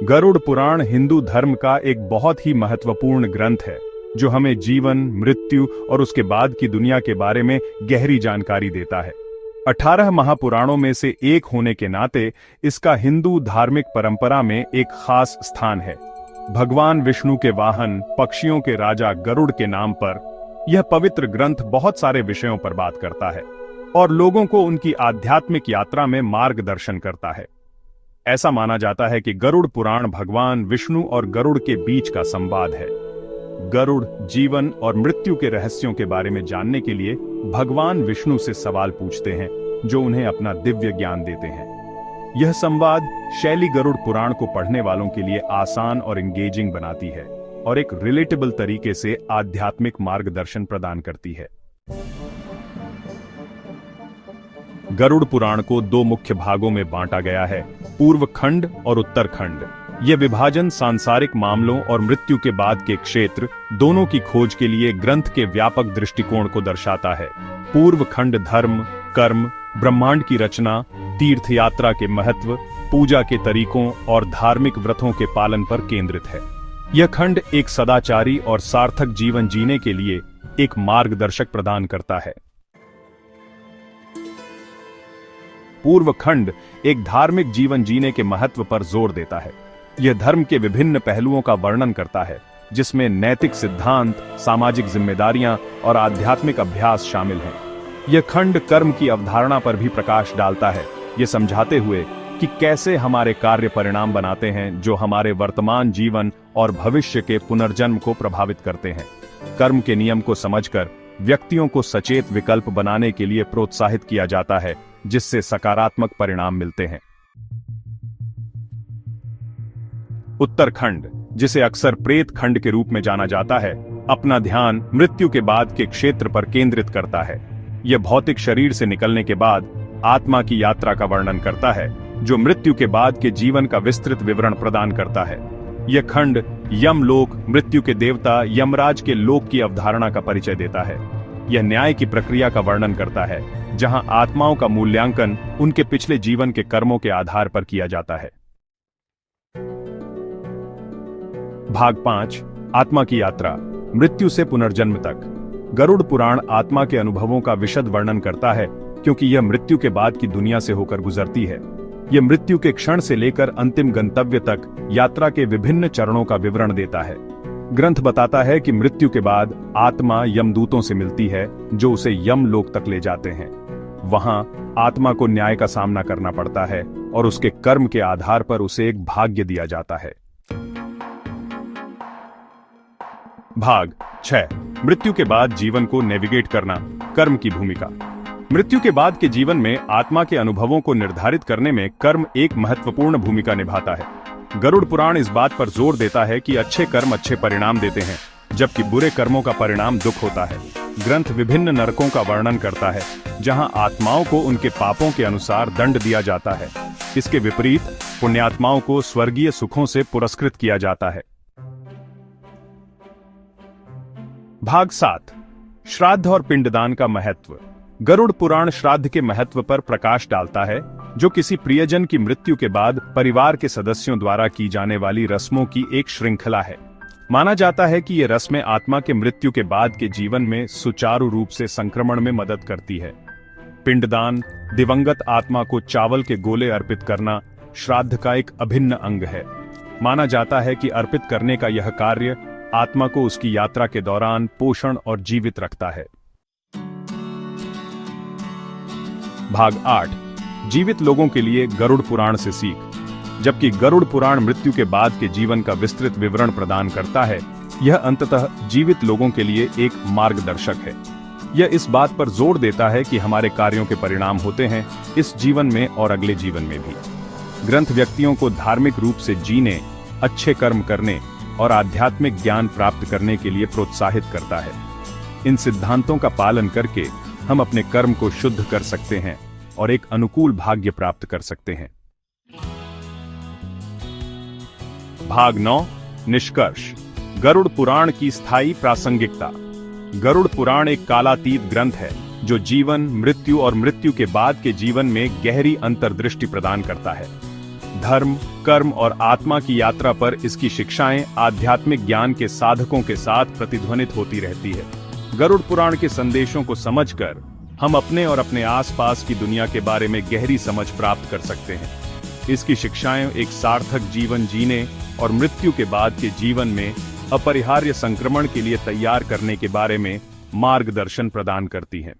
गरुड़ पुराण हिंदू धर्म का एक बहुत ही महत्वपूर्ण ग्रंथ है जो हमें जीवन, मृत्यु और उसके बाद की दुनिया के बारे में गहरी जानकारी देता है। 18 महापुराणों में से एक होने के नाते इसका हिंदू धार्मिक परंपरा में एक खास स्थान है। भगवान विष्णु के वाहन, पक्षियों के राजा गरुड़ के नाम पर यह पवित्र ग्रंथ बहुत सारे विषयों पर बात करता है और लोगों को उनकी आध्यात्मिक यात्रा में मार्गदर्शन करता है। ऐसा माना जाता है कि गरुड़ पुराण भगवान विष्णु और गरुड़ के बीच का संवाद है। गरुड़ जीवन और मृत्यु के रहस्यों के बारे में जानने के लिए भगवान विष्णु से सवाल पूछते हैं, जो उन्हें अपना दिव्य ज्ञान देते हैं। यह संवाद शैली गरुड़ पुराण को पढ़ने वालों के लिए आसान और एंगेजिंग बनाती है और एक रिलेटेबल तरीके से आध्यात्मिक मार्गदर्शन प्रदान करती है। गरुड़ पुराण को दो मुख्य भागों में बांटा गया है, पूर्व खंड और उत्तर खंड। यह विभाजन सांसारिक मामलों और मृत्यु के बाद के क्षेत्र दोनों की खोज के लिए ग्रंथ के व्यापक दृष्टिकोण को दर्शाता है। पूर्व खंड धर्म, कर्म, ब्रह्मांड की रचना, तीर्थ यात्रा के महत्व, पूजा के तरीकों और धार्मिक व्रतों के पालन पर केंद्रित है। यह खंड एक सदाचारी और सार्थक जीवन जीने के लिए एक मार्गदर्शक प्रदान करता है। पूर्व खंड एक धार्मिक जीवन जीने के महत्व पर जोर देता है। यह धर्म के विभिन्न पहलुओं का वर्णन करता है, जिसमें नैतिक सिद्धांत, सामाजिक जिम्मेदारियां और आध्यात्मिक अभ्यास शामिल हैं। यह खंड कर्म की अवधारणा पर भी प्रकाश डालता है, ये समझाते हुए कि कैसे हमारे कार्य परिणाम बनाते हैं जो हमारे वर्तमान जीवन और भविष्य के पुनर्जन्म को प्रभावित करते हैं। कर्म के नियम को समझकर व्यक्तियों को सचेत विकल्प बनाने के लिए प्रोत्साहित किया जाता है, जिससे सकारात्मक परिणाम मिलते हैं। उत्तरखंड, जिसे अक्सर प्रेत खंड के रूप में जाना जाता है, अपना ध्यान मृत्यु के बाद के क्षेत्र पर केंद्रित करता है। यह भौतिक शरीर से निकलने के बाद आत्मा की यात्रा का वर्णन करता है, जो मृत्यु के बाद के जीवन का विस्तृत विवरण प्रदान करता है। यह खंड यमलोक, मृत्यु के देवता यमराज के लोक की अवधारणा का परिचय देता है। यह न्याय की प्रक्रिया का वर्णन करता है, जहां आत्माओं का मूल्यांकन उनके पिछले जीवन के कर्मों के आधार पर किया जाता है। भाग 5, आत्मा की यात्रा, मृत्यु से पुनर्जन्म तक। गरुड़ पुराण आत्मा के अनुभवों का विशद वर्णन करता है, क्योंकि यह मृत्यु के बाद की दुनिया से होकर गुजरती है। यह मृत्यु के क्षण से लेकर अंतिम गंतव्य तक यात्रा के विभिन्न चरणों का विवरण देता है। ग्रंथ बताता है कि मृत्यु के बाद आत्मा यमदूतों से मिलती है, जो उसे यमलोक तक ले जाते हैं। वहां आत्मा को न्याय का सामना करना पड़ता है और उसके कर्म के आधार पर उसे एक भाग्य दिया जाता है। भाग 6, मृत्यु के बाद जीवन को नेविगेट करना, कर्म की भूमिका। मृत्यु के बाद के जीवन में आत्मा के अनुभवों को निर्धारित करने में कर्म एक महत्वपूर्ण भूमिका निभाता है। गरुड़ पुराण इस बात पर जोर देता है कि अच्छे कर्म अच्छे परिणाम देते हैं, जबकि बुरे कर्मों का परिणाम दुख होता है। ग्रंथ विभिन्न नरकों का वर्णन करता है, जहां आत्माओं को उनके पापों के अनुसार दंड दिया जाता है। इसके विपरीत पुण्यात्माओं को स्वर्गीय सुखों से पुरस्कृत किया जाता है। भाग 7, श्राद्ध और पिंडदान का महत्व। गरुड़ पुराण श्राद्ध के महत्व पर प्रकाश डालता है, जो किसी प्रियजन की मृत्यु के बाद परिवार के सदस्यों द्वारा की जाने वाली रस्मों की एक श्रृंखला है। माना जाता है कि ये रस्में आत्मा के मृत्यु के बाद के जीवन में सुचारू रूप से संक्रमण में मदद करती है। पिंडदान, दिवंगत आत्मा को चावल के गोले अर्पित करना, श्राद्ध का एक अभिन्न अंग है। माना जाता है कि अर्पित करने का यह कार्य आत्मा को उसकी यात्रा के दौरान पोषण और जीवित रखता है। भाग 8, जीवित लोगों के लिए गरुड़ पुराण से सीख। जबकि गरुड़ पुराण मृत्यु के बाद के जीवन का विस्तृत विवरण प्रदान करता है, यह अंततः जीवित लोगों के लिए एक मार्गदर्शक है। यह इस बात पर जोर देता है कि हमारे कार्यों के परिणाम होते हैं, इस जीवन में और अगले जीवन में भी। ग्रंथ व्यक्तियों को धार्मिक रूप से जीने, अच्छे कर्म करने और आध्यात्मिक ज्ञान प्राप्त करने के लिए प्रोत्साहित करता है। इन सिद्धांतों का पालन करके हम अपने कर्म को शुद्ध कर सकते हैं और एक अनुकूल भाग्य प्राप्त कर सकते हैं। भाग 9, निष्कर्ष। गरुड़ पुराण की स्थायी प्रासंगिकता। गरुड़ पुराण एक कालातीत ग्रंथ है, जो जीवन, मृत्यु और मृत्यु के बाद के जीवन में गहरी अंतर्दृष्टि प्रदान करता है। धर्म, कर्म और आत्मा की यात्रा पर इसकी शिक्षाएं आध्यात्मिक ज्ञान के साधकों के साथ प्रतिध्वनित होती रहती है। गरुड़ पुराण के संदेशों को समझकर हम अपने और अपने आसपास की दुनिया के बारे में गहरी समझ प्राप्त कर सकते हैं। इसकी शिक्षाएं एक सार्थक जीवन जीने और मृत्यु के बाद के जीवन में अपरिहार्य संक्रमण के लिए तैयार करने के बारे में मार्गदर्शन प्रदान करती हैं।